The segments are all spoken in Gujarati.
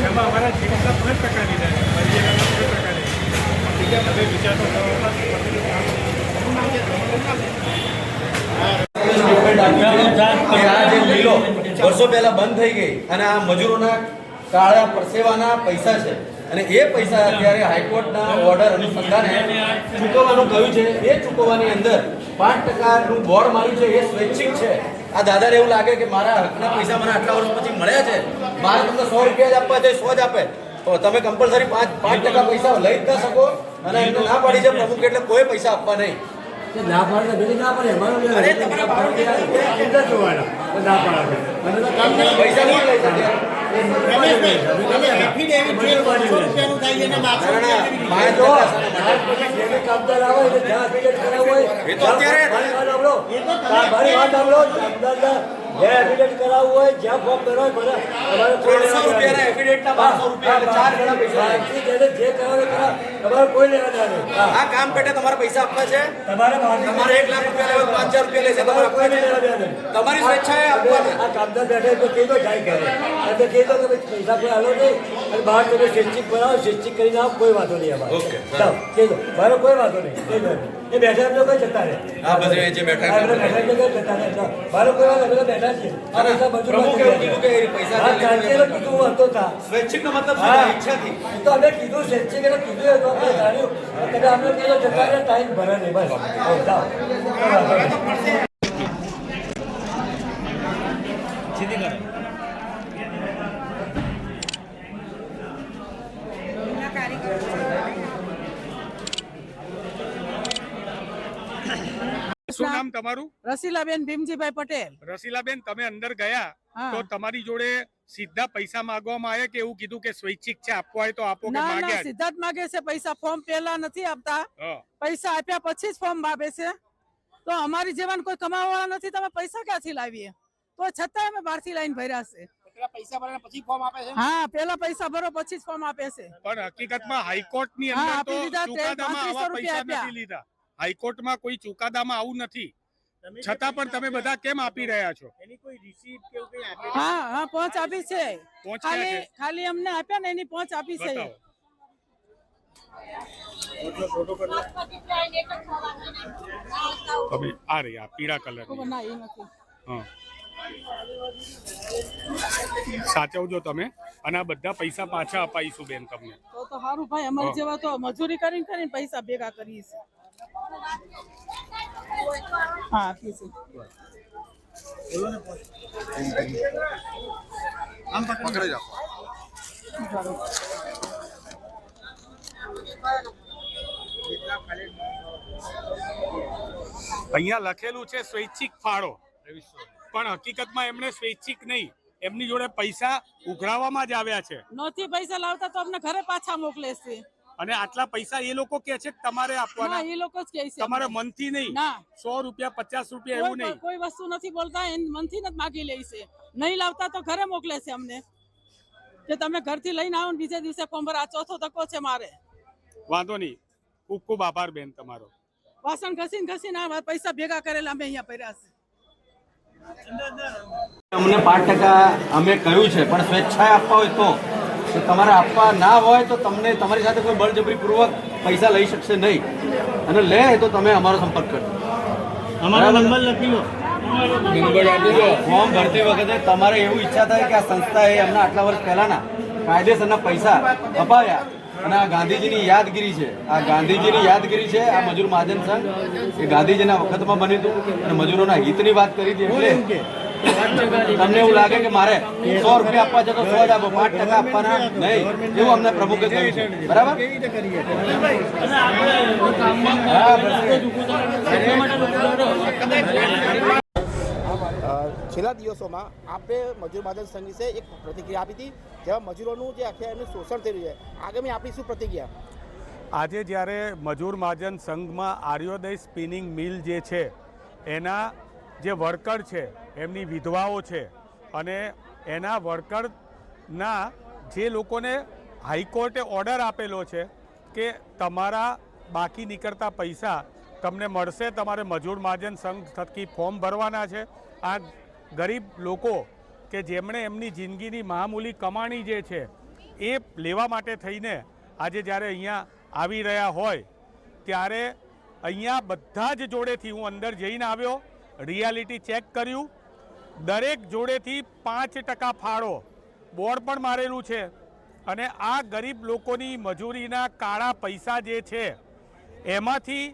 એમાં અમારા જીવનના 5% લીધા તમે વિચારો વર્ષો પહેલા બંધ થઈ ગઈ અને આ મજૂરોના કાળા પરસેવાના પૈસા છે અને એ પૈસા અત્યારે હાઈકોર્ટના ઓર્ડર અનુસંધાને ચૂકવવાનું કહ્યું છે. એ ચૂકવવાની અંદર 5%નું બોર્ડ માર્યું છે. એ સ્વૈચ્છિક છે. આ દાદાને એવું લાગે કે મારા હકના પૈસા મને આટલા વર્ષ પછી મળ્યા છે, મારે તમને 100 રૂપિયા જ આપવા છે, 100 જ આપે તો તમે કમ્પલસરી 5% પૈસા લઈ જ ન શકો. અને એમને ના પાડી છે પ્રમુખ એટલે કોઈ પૈસા આપવા નહીં. ના પાડે બીજું ના પડે પૈસા નહીં લઈ શકે. એફિડેવિટ કરાવવું હોય જ્યાં ફોર્મ ભરવા ભરે જે કરાવે તમારે કોઈ લેવા નહીં. આ કામ પેટે તમારે પૈસા આપવા છે. તમારે 1 લાખ રૂપિયા લેવા 5000 રૂપિયા લેશે તમારે કોઈ લેવા નહીં. તમારી સ્વેચ્છાએ આપવાના. આ કામદાર બેઠે તો કીધો જાય કરે એટલે કીધો કે પૈસા કોઈ હાલો નહીં અને બહાર તમે સ્વૈચ્છિક બનાવો, સ્વૈચ્છિક કરીને આવો, કોઈ વાંધો નહીં અમારે. ઓકે કીધો મારો કોઈ વાંધો નહીં. એ બેઠા એમ લોકો જતા રહે. હા બસ એ જે બેઠા જતા રહે મારો કોઈ વાંધો અમે બેઠા છીએ. પ્રમુખ એવું કીધું કે પૈસા કીધું હતો તા સ્વૈચ્છિકનો મતલબ શું થાય? ઈચ્છાથી. તો અમે કીધું સ્વૈચ્છિક એટલે કીધું તો આપણે જાણ્યું એટલે અમે કીધું જતા રહે ટાઈમ ભરે નહીં બસ. જાઓ શું નામ તમારું? રસીલાબેન ભીમજીભાઈ પટેલ. રસીલાબેન, તમે અંદર ગયા તો તમારી જોડે સીધા પૈસા માંગવામાં આવ્યા કે એવું કીધું કે સ્વૈચ્છિક છે, આપવા હોય તો આપો કે ના માંગ્યા? ના, સીધા જ માગે છે પૈસા. ફોર્મ પહેલા નથી આપતા, પૈસા આપ્યા પછી જ ફોર્મ આપે છે. તો અમારી જેવાને કોઈ કમાવાવાળા નથી, તમે પૈસા ક્યાંથી લાવીએ? તો છતાં અમે બહારથી લાઈન ભર્યા છે. પૈસા ભર્યા પછી ફોર્મ આપે છે? હા, પેલા પૈસા ભરો પછી જ ફોર્મ આપે છે. પણ હકીકતમાં હાઈકોર્ટ ની અંદર તો ચુકાદામાં આવા પૈસા નથી લીધા. હાઈકોર્ટમાં કોઈ ચુકાદામાં આવું નથી, છતાં પણ તમે બધા કેમ આપી રહ્યા છો? એની કોઈ રિસીપ્ટ કે એવું કંઈ આપી? હા હા, પહોંચ આપી છે. ખાલી અમને આપ્યા ને એની પહોંચ આપી છે. આ રહી આ પીળા કલર ના એ નથી. હા, સાચવજો તમે અને આ બધા પૈસા પાછા અપાઈશું બેન તમને. તો સારું ભાઈ, અમારી જેવા તો મજૂરી કરીને પૈસા ભેગા કરીએ છીએ. હા આપીએ છીએ. આમ પકડી રાખો. અહીંયા લખેલું છે સ્વૈચ્છિક ફાળો, પણ હકીકતમાં એમણે સ્વૈચ્છિક નહીં, એમની જોડે પૈસા ઉઘરાવવામાં જ આવ્યા છે. નથી પૈસા લાવતા તો અમને ઘરે પાછા મોકલે છે. અને આટલા પૈસા એ લોકો કે છે કે તમારે આપવાના? એ લોકો જ કહે છે. તમારે મનથી નહીં, 100 રૂપિયા 50 રૂપિયા એવું નહીં, કોઈ વસ્તુ નથી બોલતા, મનથી જ માગી લે છે. નહીં લાવતા તો ઘરે મોકલે છે અમને કે તમે ઘરથી લઈને આવો ને બીજે દિવસે ફોર્મ ભર. આ ચોથો તકો છે મારે. વાંધો નહીં, ખૂબ ખૂબ આભાર બેન તમારો. વાસણ ઘસીને આ પૈસા ભેગા કરેલા અમે અહીંયા ભર્યા છે. અમને 5% અમે કહ્યું છે, પણ સ્વેચ્છાએ આપવા હોય તો તમારે આપવા ના હોય તો તમને તમારી સાથે કોઈ બળજબરી પૂર્વક પૈસા લઈ શકશે નહીં. અને લે તો તમે અમારો સંપર્ક કરજો. અમારો નંબર લખી લો, ફોર્મ ભરતી વખતે તમારે એવું ઈચ્છા થાય કે આ સંસ્થાએ અમને આટલા વર્ષ પહેલાના કાયદેસરના પૈસા અપાવ્યા અને આ ગાંધીજીની યાદગીરી છે. આ ગાંધીજીની યાદગીરી છે. આ મજૂર મહાજન સંઘ એ ગાંધીજીના વખતમાં બન્યું હતું અને મજૂરોના હિતની વાત કરી હતી. એટલે તમને એવું લાગે કે મારે 100 રૂપિયા આપવા છે તો 100 જ આપો, 5% આપવાના નહીં, એવું અમને પ્રમુખે કહ્યું છે. બરાબર? છેલ્લા દિવસોમાં આપણે મજૂર મહાજન સંઘ વિશે એક પ્રતિક્રિયા આપી હતી, જેમાં મજૂરોનું જે આખે એમનું શોષણ થઈ રહ્યું છે. આગામી આપણી શું પ્રતિક્રિયા? આજે જ્યારે મજૂર મહાજન સંઘમાં આર્યોદય સ્પિનિંગ મિલ જે છે એના જે વર્કર છે એમની વિધવાઓ છે અને એના વર્કરના જે લોકોને હાઈકોર્ટે ઓર્ડર આપેલો છે કે તમારા બાકી નીકળતા પૈસા તમને મળશે. તમારે મજૂર મહાજન સંઘ થકી ફોર્મ ભરવાના છે. આ ગરીબ લોકો કે જેમણે એમની જિંદગીની મામૂલી કમાણી જે છે એ લેવા માટે થઈને આજે જ્યારે અહીંયા આવી રહ્યા હોય ત્યારે અહીંયા બધા જ જોડેથી હું અંદર જઈને આવ્યો, રિયાલિટી ચેક કર્યું, દરેક જોડેથી 5% ફાળો બોર્ડ પણ મારેલું છે. અને આ ગરીબ લોકોની મજૂરીના કાળા પૈસા જે છે એમાંથી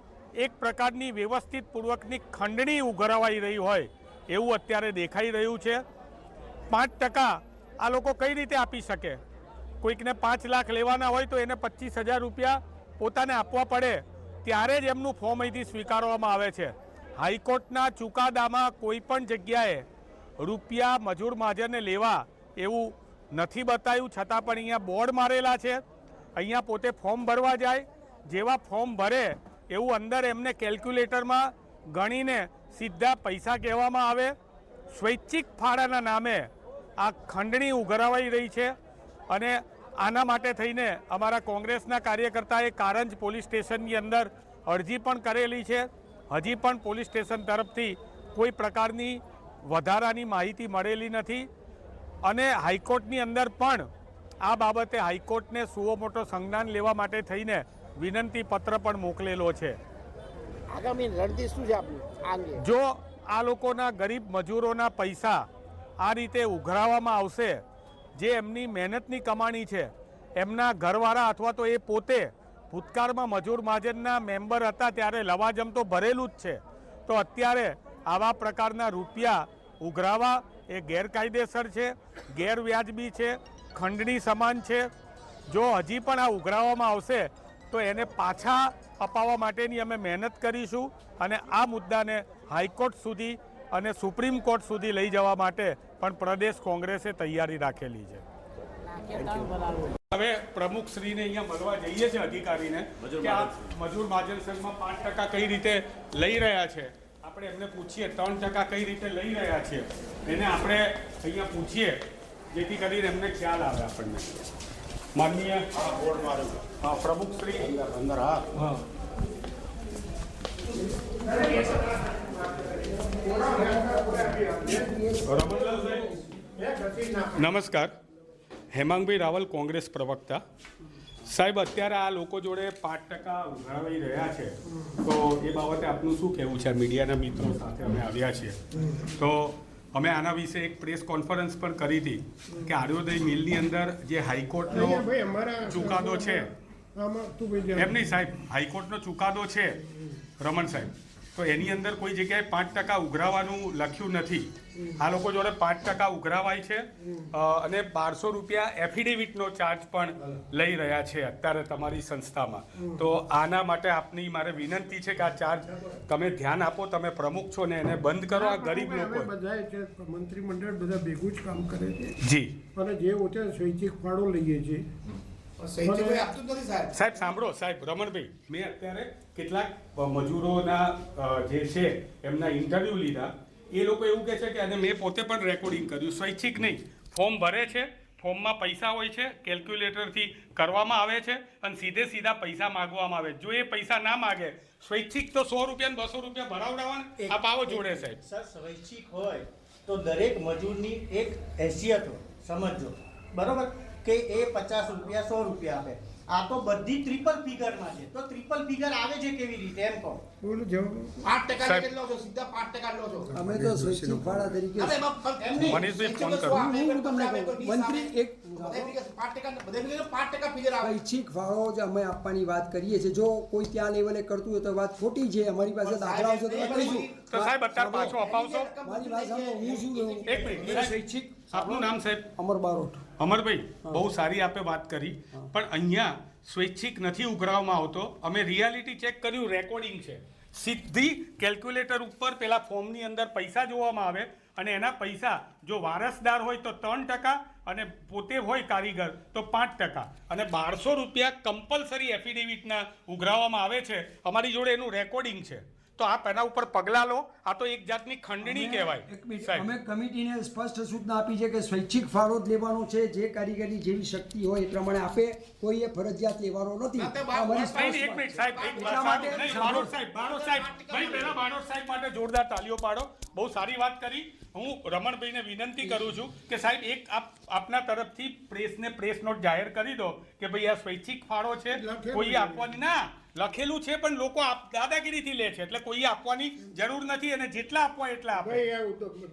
એક પ્રકારની વ્યવસ્થિત પૂર્વકની ખંડણી ઉઘરાવાઈ રહી હોય એવું અત્યારે દેખાઈ રહ્યું છે. 5% આ લોકો કઈ રીતે આપી શકે? કોઈકને 5 લાખ લેવાના હોય તો એને 25,000 રૂપિયા પોતાને આપવા પડે ત્યારે જ એમનું ફોર્મ અહીંથી સ્વીકારવામાં આવે છે. હાઈકોર્ટના ચુકાદામાં કોઈ પણ જગ્યાએ રૂપિયા મજૂર મહાજનને લેવા એવું નથી બતાવ્યું, છતાં પણ અહીંયા બોર્ડ મારેલા છે. અહીંયા પોતે ફોર્મ ભરવા જાય, જેવા ફોર્મ ભરે એવું અંદર એમને કેલ્ક્યુલેટરમાં ગણીને સીધા પૈસા કહેવામાં આવે. સ્વૈચ્છિક ફાળાના નામે આ ખંડણી ઉઘરાવાઈ રહી છે. અને આના માટે થઈને અમારા કોંગ્રેસના કાર્યકર્તાએ કારંજ પોલીસ સ્ટેશનની અંદર અરજી પણ કરેલી છે. હજી પણ પોલીસ સ્ટેશન તરફથી કોઈ પ્રકારની વધારાની માહિતી મળેલી નથી. અને હાઈકોર્ટની અંદર પણ આ બાબતે હાઈકોર્ટને સુઓ મોટો સંજ્ઞાન લેવા માટે થઈને વિનંતી પત્ર પણ મોકલેલો છે. આગામી રણનીતિ શું છે આપની આ અંગે? જો આ લોકોના ગરીબ મજૂરોના પૈસા આ રીતે ઉઘરાવવામાં આવશે, જે એમની મહેનતની કમાણી છે, એમના ઘરવાળા અથવા તો એ પોતે ભૂતકાળમાં મજૂર મહાજનના મેમ્બર હતા ત્યારે લવાજમ તો ભરેલું જ છે, તો અત્યારે આવા પ્રકારના રૂપિયા ઉઘરાવા એ ગેરકાયદેસર છે, ગેરવ્યાજબી છે, ખંડણી સમાન છે. જો હજી પણ આ ઉઘરાવવામાં આવશે તો એને પાછા અપાવવા માટેની અમે મહેનત કરીશું અને આ મુદ્દાને હાઈકોર્ટ સુધી અને સુપ્રીમ કોર્ટ સુધી લઈ જવા માટે પણ પ્રદેશ કોંગ્રેસે તૈયારી રાખેલી છે. હવે પ્રમુખશ્રીને અહીંયા મળવા જઈએ છીએ અધિકારીને કે આ મજૂર મહાજન સંઘમાં 5% કઈ રીતે લઈ રહ્યા છે. આપણે એમને પૂછીએ 3% કઈ રીતે લઈ રહ્યા છે એને આપણે અહીંયા પૂછીએ જેથી કરીને એમને ખ્યાલ આવે આપણને. માનનીય પ્રમુખશ્રી અંદર હા નમસ્કાર. હેમાંગભાઈ રાવલ, કોંગ્રેસ પ્રવક્તા. સાહેબ, અત્યારે આ લોકો જોડે 5% ઉઘરાવાઈ રહ્યા છે, તો એ બાબતે આપનું શું કહેવું છે? મીડિયાના મિત્રો સાથે અમે આવ્યા છીએ તો અમે આના વિશે એક પ્રેસ કોન્ફરન્સ પણ કરી હતી કે આર્યોદય મિલની અંદર જે હાઈકોર્ટનો ચુકાદો છે, એમની સાહેબ હાઈકોર્ટનો ચુકાદો છે રમણ સાહેબ, તો એની અંદર કોઈ જગ્યાએ 5% ઉઘરાવાનું લખ્યું નથી. આ લોકો જોડે 5% ઉઘરાવાય છે અને 1200 રૂપિયા એફિડેવિટનો ચાર્જ પણ લઈ રહ્યા છે અત્યારે તમારી સંસ્થામાં. તો આના માટે આપની મારે વિનંતી છે કે આ ચાર્જ તમે ધ્યાન આપો, તમે પ્રમુખ છો ને એને બંધ કરો. આ ગરીબ લોકો બધા છે, મંત્રીમંડળ બધા ભેગું જ કામ કરે છે જી, અને જે હોતે સ્વૈચ્છિક ફાળો લઈએ છીએ. સાહેબ સાંભળો સાહેબ, રમણભાઈ, મેં અત્યારે કેટલાક મજૂરોના જે છે એમના ઇન્ટરવ્યૂ લીધા. એ લોકો એવું કહે છે કે અને મેં પોતે પણ રેકોર્ડિંગ કર્યું, સ્વૈચ્છિક નહીં, ફોર્મ ભરે છે, ફોર્મમાં પૈસા હોય છે, કેલ્ક્યુલેટરથી કરવામાં આવે છે અને સીધા પૈસા માગવામાં આવે. જો એ પૈસા ના માગે, સ્વૈચ્છિક તો 100 રૂપિયા 200 રૂપિયા ભરાવડાવવાના આ પાવો જોડે સાહેબ. સર, સ્વૈચ્છિક હોય તો દરેક મજૂરની એક હેસિયત હોય, સમજો બરોબર, કે એ 50 રૂપિયા 100 રૂપિયા આપે. આ તો બધી ટ્રિપલ ફિગરમાં છે, તો ટ્રિપલ ફિગર આવે છે કેવી રીતે એમ કહો? બોલો જવાબ. 5% લો છો, સીધા 5% લો છો. અમે તો સ્વૈચ્છિક ફાળા તરીકે મનીષભાઈ ફોન કરો. હું તમને કહું, મંત્રી એક 5% ફિગર આવે. સ્વૈચ્છિક ફાળો જ અમે આપવાની વાત કરીએ છીએ. જો કોઈ ત્યાં લેવલે કરતું હોય તો વાત ખોટી છે. અમારી પાસે દાખલાઓ છે તો કહીશું. તો સાહેબ અત્યારે પાછો અપાવશો? મારી વાત સાંભળો, હું શું કહું? એક મિનિટ, સ્વૈચ્છિક. આપનું નામ સાહેબ? અમર બારોટ. અમરભાઈ, બહુ સારી આપે વાત કરી, પણ અહીંયા સ્વૈચ્છિક નથી ઉઘરાવવામાં આવતો. અમે રિયાલિટી ચેક કર્યું, રેકોર્ડિંગ છે. સીધી કેલ્ક્યુલેટર ઉપર પેલા ફોર્મની અંદર પૈસા જોવામાં આવે અને એના પૈસા જો વારસદાર હોય તો 3% અને પોતે હોય કારીગર તો 5% અને 1200 રૂપિયા કમ્પલસરી એફિડેવિટના ઉઘરાવવામાં આવે છે. અમારી જોડે એનું રેકોર્ડિંગ છે. તો આપ એના ઉપર પગલાં લો. આ તો એક જાતની ખંડણી કહેવાય. એક મિનિટ, સાહેબ અમે કમિટીને સ્પષ્ટ સૂચના આપી છે કે સ્વૈચ્છિક ફાળો જ લેવાનો છે. જે કારીગરની જેવી શક્તિ હોય એ પ્રમાણે આપે, કોઈએ ફરજિયાત લેવાનો નથી. આ અમારી સ્પષ્ટ એક મિનિટ સાહેબ, એટલા માટે બારોટ સાહેબ ભાઈ પહેલા બારોટ સાહેબ માટે જોરદાર તાલીઓ પાડો. બહુ સારી વાત કરી. હું રમણભાઈને વિનંતી કરું છું કે સાહેબ એક આપના તરફથી પ્રેસ નોટ જાહેર કરી દો કે ભાઈ આ સ્વૈચ્છિક ફાળો છે, કોઈ આપવાની ના લખેલું છે પણ લોકો દાદાગીરીથી લે છે, એટલે કોઈ આપવાની જરૂર નથી અને જેટલા આપવા એટલા આપે.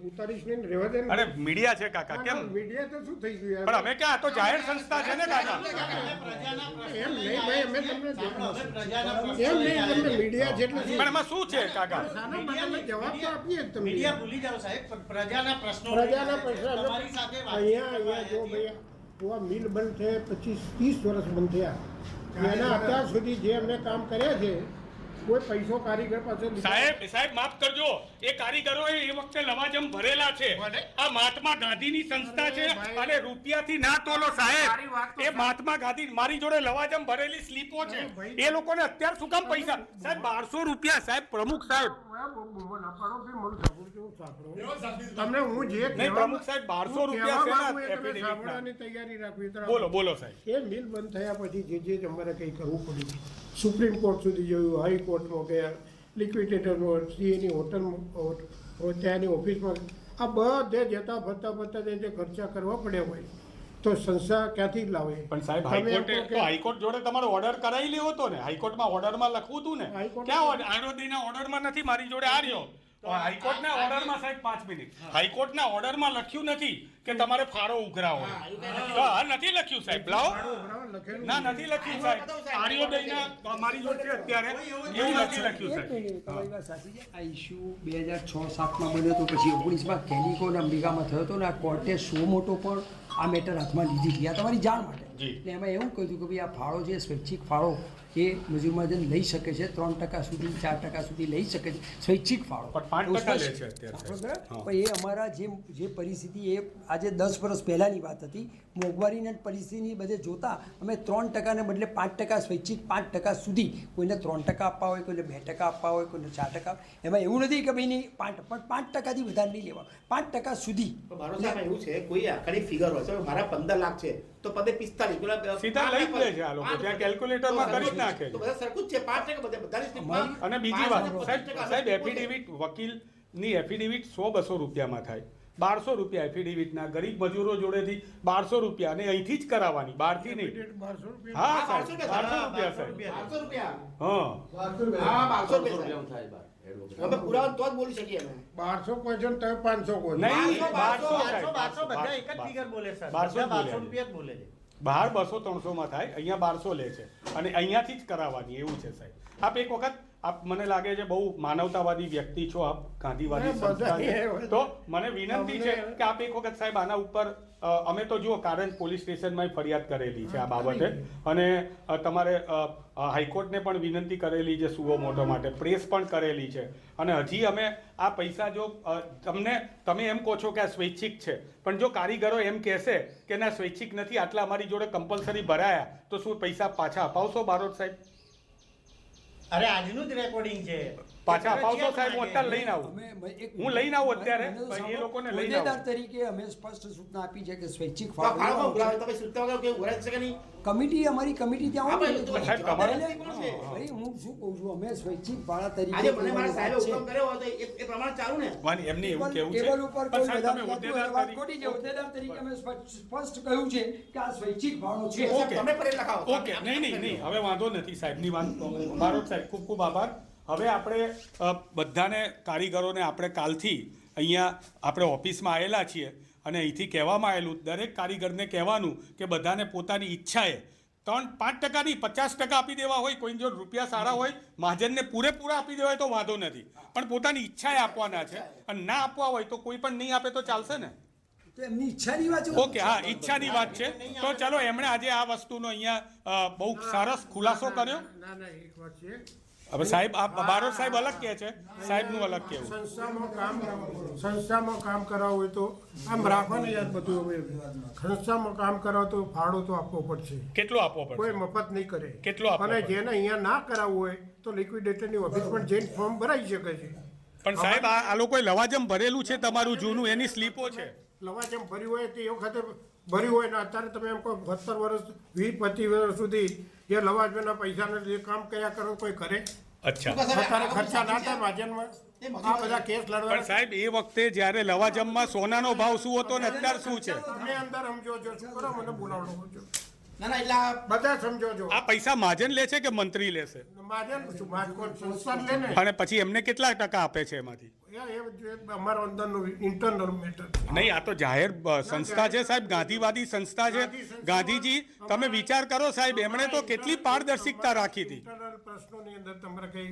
ઉતારીશ ને રહેવા દે ને. અરે મીડિયા છે કાકા, કેમ મીડિયા તો શું થઈ ગયું પણ અમે ક્યાં, આ તો જાહેર સંસ્થા છે ને કાકા. એમ નહીં ભાઈ, અમે તમને એમ નહીં, તમને મીડિયા જેટલું પણ એમાં શું છે કાકા? સાના માટે જવાબ તો આપીએ જ તમને. મીડિયા ભૂલી જાઓ સાહેબ, પ્રજાના પ્રશ્નો પ્રજાના પ્રશ્નો તમારી સાથે વાત અહીંયા જો ભાઈ આ મિલ બંધ થયે 25-30 વર્ષ બંધ થયા, એના અત્યાર સુધી જે અમને કામ કર્યા છે કોઈ પૈસો કારીગર પાસે સાહેબ માફ કરજો, એ કારીગરોએ એ વખતે લવાજમ ભરેલા છે. આ મહાત્મા ગાંધીની સંસ્થા છે અને રૂપિયાથી ના તોલો સાહેબ. એ મહાત્મા ગાંધી મારી જોડે લવાજમ ભરેલી સ્લીપો છે. એ લોકોને અત્યાર શું કામ પૈસા? સાહેબ 1200 રૂપિયા સાહેબ, પ્રમુખ સાહેબ. તમને હું જે નહીં પ્રમુખ સાહેબ 1200 રૂપિયા છે ને affidavit ના. સાંભળવાની તૈયારી રાખવી. બોલો સાહેબ. એ મિલ બંધ થયા પછી જે અમારે કંઈ કરવું પડ્યું, સુપ્રીમ કોર્ટ સુધી જોયું, હાઈકોર્ટમાં ગયા, લિક્વિડેટરમાં, સીએની હોટલમાં, ત્યાંની ઓફિસમાં, આ બધે જતા ફરતા જે ખર્ચા કરવા પડ્યા હોય તો સંસ્થા ક્યાંથી લાવે? પણ સાહેબ હાઈકોર્ટ જોડે તમારો ઓર્ડર કરાવી લેવો હતો ને. હાઈકોર્ટમાં ઓર્ડરમાં લખવું હતું ને. ક્યાં આરોદીના ઓર્ડરમાં નથી, મારી જોડે આ રહ્યો. હાઈકોર્ટના ઓર્ડરમાં સાહેબ 5 મિનિટ, હાઈકોર્ટના ઓર્ડરમાં લખ્યું નથી કે તમારે ફાળો ઉઘરાવો. હા નથી લખ્યું સાહેબ, લાવો. ના નથી લખ્યું સાહેબ. આર્યોદયના મારી જોડે છે અત્યારે, એવું નથી લખ્યું સાહેબ. તમારી વાત સાચી છે. આ ઇસ્યુ 2006-07 બન્યો તો પછી 19માં કેલિકો અને અંબિકામાં થયો હતો ને આ કોર્ટે સો મોટો પણ આ મેટર હાથમાં લીધી હતી. આ તમારી જાણ માટે. એટલે એમાં એવું કહ્યું કે ભાઈ આ ફાળો છે, સ્વૈચ્છિક ફાળો એ મજૂર મહાજન લઈ શકે છે, 3% સુધી 4% સુધી લઈ શકે છે સ્વૈચ્છિક ફાળો. પણ 5% લે છે અત્યારે. પણ એ અમારા જે પરિસ્થિતિ એ આજે 10 વર્ષ પહેલાંની વાત હતી. મોંઘવારીની પરિસ્થિતિની બધે જોતા અમે 3% ને બદલે 5% સ્વૈચ્છિક 5% સુધી, કોઈને 3% આપવા હોય, કોઈને 2% આપવા હોય, કોઈને 4%. એમાં એવું નથી કે ભાઈ નહીં 5%થી વધારે નહીં લેવા, 5% સુધી. મારો સાહેબ એવું છે, કોઈ આખરી ફિગર હોય છે, મારા 15 લાખ છે તો પદે 45 સીધા લઈ જ લે છે આ લોકો, ત્યાં કેલ્ક્યુલેટરમાં કરી જ નાખે તો છે. બધા સરખું જ છે, 5% બધાની સ્લીપમાં. અને બીજી વાત સાહેબ એફિડેવિટ, વકીલની એફિડેવિટ 100-200 રૂપિયામાં થાય. 1200 રૂપિયા એફિડેવિટના, ગરીબ મજૂરો જોડેથી 1200 રૂપિયા, અને અહીંથી જ કરાવવાની, બહારથી નહીં. 1200 રૂપિયા. હા સાહેબ 1200 રૂપિયા સાહેબ. 1200 રૂપિયા. હા હા 1200 રૂપિયા અમે પુરાવા તો જ બોલી શકીએ અમે. 1200 કહો છો ને તમે 500 કહો છો. નહીં 1200 બધા એક જ ફિગર બોલે સર. 1200 રૂપિયા જ બોલે છે. બહાર 200-300 માં થાય, અહીંયા 1200 લે છે અને અહીંયાથી જ કરાવવાની, એવું છે સાહેબ. આપ એક વખત, આપ મને લાગે છે બહુ માનવતાવાદી વ્યક્તિ છો, આપ ગાંધીવાદી સંસ્થા છે, તો મને વિનંતી છે કે આપ એક વખત સાહેબ આના ઉપર અમે તો જુઓ કારંજ પોલીસ સ્ટેશનમાં ફરિયાદ કરેલી છે આ બાબતે, અને તમારે હાઈકોર્ટને પણ વિનંતી કરેલી છે સુઓ મોટો માટે, પ્રેસ પણ કરેલી છે, અને હજી અમે આ પૈસા જો તમે એમ કહો છો કે આ સ્વૈચ્છિક છે, પણ જો કારીગરો એમ કહેશે કે ના સ્વૈચ્છિક નથી, આટલા અમારી જોડે કમ્પલસરી ભરાયા, તો શું પૈસા પાછા અપાવશો બારોટ સાહેબ? અરે આજનું જ રેકોર્ડિંગ છે, પાછા અપાવશો સાહેબ? હું અત્યારે લઈને આવું, હું લઈને આવું અત્યારે, એ લોકોને લઈને હોદ્દેદાર આવું. તરીકે અમે સ્પષ્ટ સૂચના આપી છે કે સ્વૈચ્છિક ફાળો ફાળો ઉઘરાવે તમે સૂચના વગર કોઈ ઉઘરાવી શકે નહીં. કમિટી, અમારી કમિટી ત્યાં હા, હોય પણ ને. સાહેબ, તમારે- ભાઈ હું શું કહું છું, અમે સ્વૈચ્છિક ફાળા તરીકે આજે મને મારા વાત સાહેબે છે. હુકમ કર્યો હોય તો એ પ્રમાણે ચાલુ ને. વાની એમની એવું કેવું છે, ટેબલ ઉપર પણ કોઈ સાહેબ તમે વધારે થતું હોય, વાત હોદ્દેદાર ખોટી છે. હોદ્દેદાર તરીકે અમે સ્પષ્ટ કહ્યું છે કે આ સ્વૈચ્છિક ફાળો છે. ઓકે. તમે પર એ લખાવો. ઓકે, નહીં હવે વાંધો નથી સાહેબની વાત. બારોટ સાહેબ ખૂબ ખૂબ આભાર. હવે આપણે બધાને કારીગરોને આપણે કાલથી અહીંયા આપણે ઓફિસમાં આવેલા છીએ, અને અહીંથી કહેવામાં આવેલું દરેક કારીગરને કહેવાનું કે બધાને પોતાની ઈચ્છાએ 3-5% નહીં 50% આપી દેવા હોય, કોઈને જો રૂપિયા સારા હોય મહાજનને પૂરેપૂરા આપી દેવા હોય તો વાંધો નથી, પણ પોતાની ઈચ્છાએ આપવાના છે, અને ના આપવા હોય તો કોઈ પણ નહીં આપે તો ચાલશે ને? તો એમની ઈચ્છાની વાત છે. ઓકે, હા ઈચ્છાની વાત છે. તો ચલો, એમણે આજે આ વસ્તુનો અહીંયા બહુ સરસ ખુલાસો કર્યો. ના એક વાત છે, હવે સાહેબ આ બારોટ સાહેબ અલગ કહે છે, સાહેબનું અલગ કહેવું. સંસ્થામાં કામ કરાવવું હોય તો આમ રાખવાનું યાર બધું. હવે સંસ્થામાં કામ કરાવો તો ભાડું તો આપવો પડશે. કેટલો આપવો પડશે? કોઈ મફત નહીં કરે. કેટલો આપવો અને પડશે? જેને અહીંયા ના કરાવવું હોય તો લિક્વિડેટરની ઓફિસ પણ જઈને ફોર્મ ભરાઈ શકે છે. પણ સાહેબ આ લોકોએ લવાજમ ભરેલું છે તમારું જૂનું, એની સ્લીપો છે. લવાજમ ભર્યું હોય તે વખતે ભર્યું હોય ને અત્યારે તમે એમ કહો 17 વર્ષ 20-25 વર્ષ સુધી એ લવાજમના પૈસાને લીધે કામ કર્યા કરો કોઈ કરે? અચ્છા. અત્યારે ખર્ચા ના થાય મહાજનમાં આ બધા કેસ લડવા. પણ સાહેબ એ વખતે જ્યારે લવાજમમાં સોનાનો ભાવ શું હતો ને અત્યારે શું છે? તમે અંદર સમજો છો, શું કરો મને બોલાવડો છો? ના ના એટલે બધા સમજો છો. આ પૈસા મહાજન લે છે કે મંત્રી લેશે? મહાજન શું મહાજન સંસ્થા લે ને. અને પછી એમને કેટલા ટકા આપે છે એમાંથી? અમારો અંદરનો ઇન્ટરનલ મેટર. નહીં, આ તો જાહેર સંસ્થા છે સાહેબ, ગાંધીવાદી સંસ્થા છે. ગાંધીજી, તમે વિચાર કરો સાહેબ, એમણે તો કેટલી પારદર્શિકતા રાખી હતી. ઇન્ટરનલ પ્રશ્નોની અંદર તમારે કઈ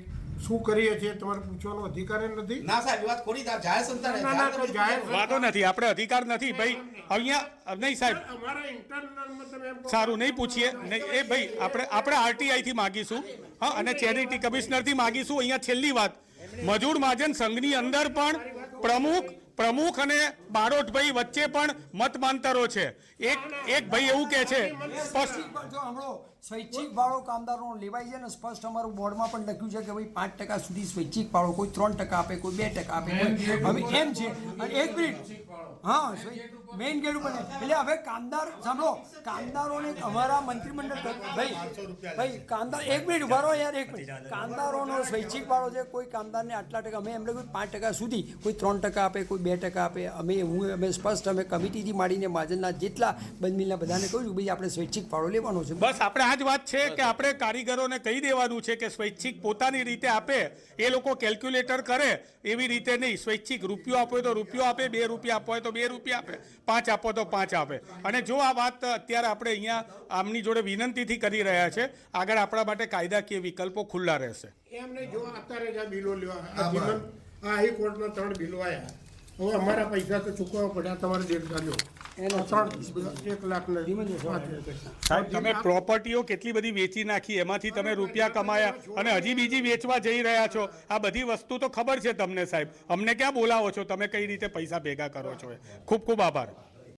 શું કરીએ છીએ તમારે પૂછવાનો અધિકાર નથી. ના સાહેબ એ વાત ખોટી છે. જાહેર સંસ્થા ના, ના, તો જાહેર વાતો નથી, આપણે અધિકાર નથી ભાઈ અહીંયા. નહીં સાહેબ, અમારા ઇન્ટરનલમાં તમે એમ કહો. સારું નહીં પૂછીએ. નહીં એ ભાઈ આપણે આરટીઆઈ થી માગીશું, હા, અને ચેરિટી કમિશનર થી માગીશું. અહીંયા છેલ્લી વાત, મજૂર મહાજન સંઘની અંદર પણ પ્રમુખ અને બારોટભાઈ વચ્ચે પણ મતમાંતરો છે. એક ભાઈ એવું કહે છે સ્વૈચ્છિક ફાળો કામદારોનો લેવાય છે ને સ્પષ્ટ અમારું બોર્ડમાં પણ લખ્યું છે કે ભાઈ 5% સુધી સ્વૈચ્છિક ફાળો, કોઈ 3% આપે, કોઈ 2% આપે, હવે એમ છે. અને એક મિનિટ, હા, મેઇન ગેટ ઉપર એટલે હવે કામદાર સાંભળો, કામદારોને અમારા મંત્રીમંડળ ભાઈ કામદાર એક મિનિટ ઉભા રહો યાર, એક મિનિટ. કામદારોનો સ્વૈચ્છિક ફાળો છે, કોઈ કામદારને આટલા ટકા, અમે એમને કોઈ 5% સુધી, કોઈ 3% આપે, કોઈ 2% આપે. અમે સ્પષ્ટ અમે કમિટીથી માંડીને મહાજનના જેટલા બંધમિલના બધાને કહ્યું ભાઈ આપણે સ્વૈચ્છિક ફાળો લેવાનો છે. બસ આપણે આ જ વાત છે કે આપણે કારીગરોને કહી દેવાનું છે કે સ્વૈચ્છિક પોતાની રીતે આપે, એ લોકો કેલ્ક્યુલેટર કરે એવી રીતે નહીં. સ્વૈચ્છિક રૂપિયો આપો તો રૂપિયો આપે, 2 રૂપિયા આપો હોય તો 2 રૂપિયા આપે, 5 આપો તો 5 આપે. અને જો આ વાત અત્યારે આપણે અહીંયા આમની જોડે વિનંતીથી કરી રહ્યા છે, આગળ આપણા માટે કાયદાકીય વિકલ્પો ખુલ્લા રહેશે. એમ નહીં, જો અત્યારે જ આ બિલો લેવા આ હાઈકોર્ટના 3 બિલો આવ્યા. હવે અમારા પૈસા તો ચૂકવવા પડ્યા, તમારે દેડકાર્યો 1 લાખ ને. સાહેબ, તમે પ્રોપર્ટીઓ કેટલી બધી વેચી નાખી, એમાંથી તમે રૂપિયા કમાયા અને હજી બીજી વેચવા જઈ રહ્યા છો. આ બધી વસ્તુ તો ખબર છે તમને સાહેબ, અમને ક્યાં બોલાવો છો? તમે કઈ રીતે પૈસા ભેગા કરો છો? ખૂબ ખૂબ આભાર.